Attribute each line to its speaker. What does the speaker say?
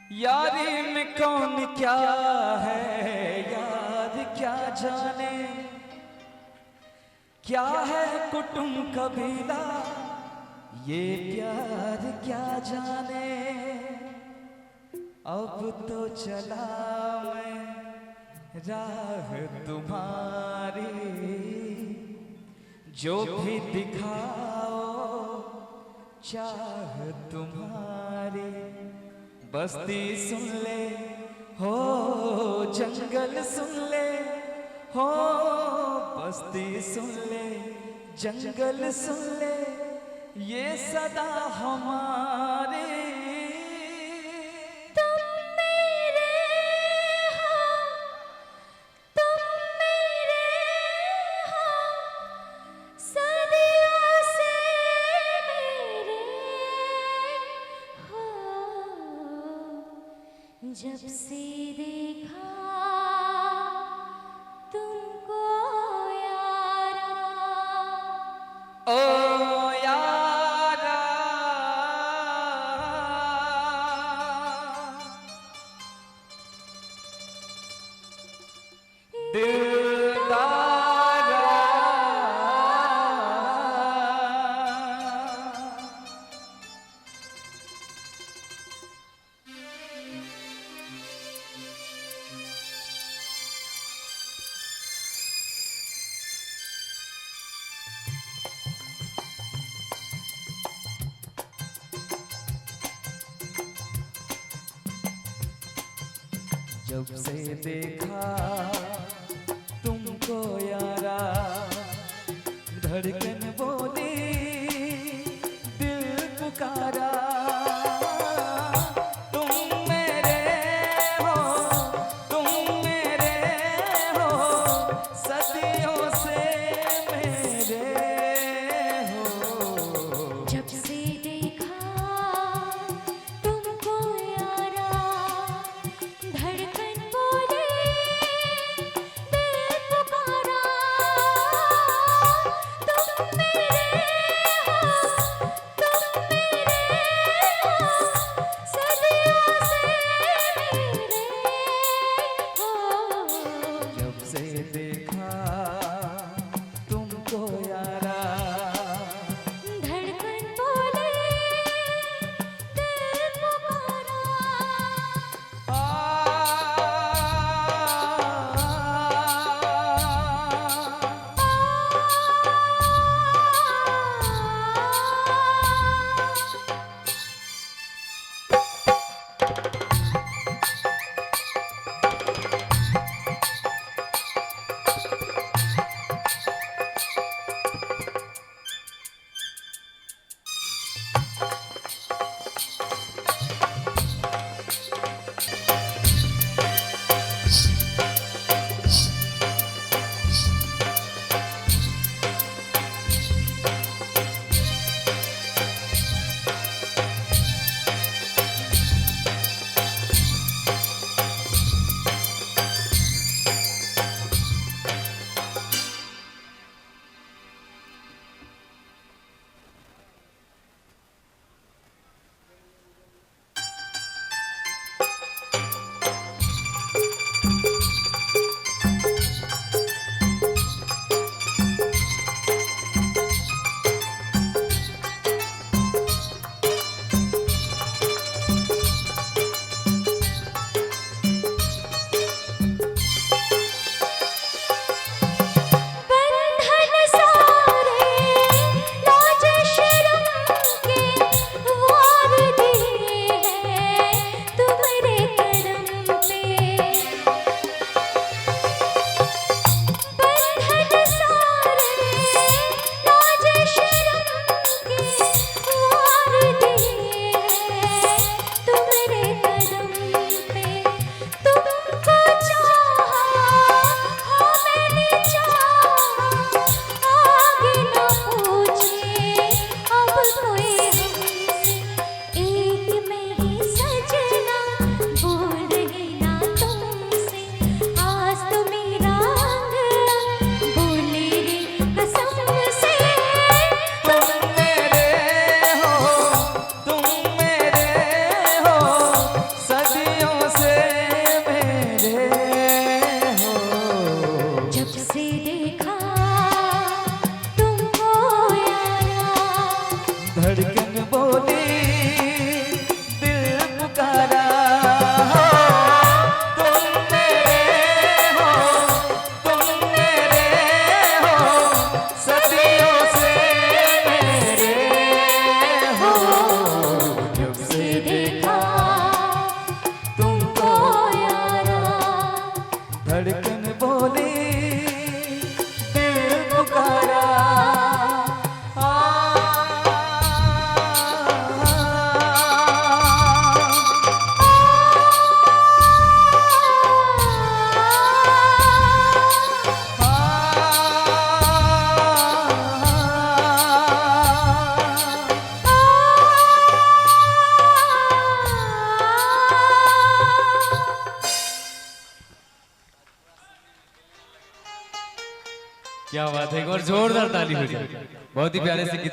Speaker 1: यारी में कौन क्या है यार क्या जाने, क्या है कुटुंब कबीला ये प्यार क्या जाने। अब तो चला मैं राह तुम्हारी, जो भी दिखाओ चाह तुम्हारी। बस्ती सुन ले हो जंगल सुन ले हो, बस्ती सुन ले जंगल सुन ले ये सदा हमारी।
Speaker 2: जब से देखा तुमको यारा,
Speaker 1: ओ यारा दिलदारा, जब से देखा तुमको यारा, धड़कन बोली दिल पुकारा। तुम मेरे हो तुम मेरे हो सदियों से मेरे हो।
Speaker 2: जब से देखा तुमको यारा, धड़कन बोले दिल पुकारा। तुम मेरे
Speaker 3: क्या बात है, एक और जोरदार ताली हो जाए। बहुत ही प्यारे से गीत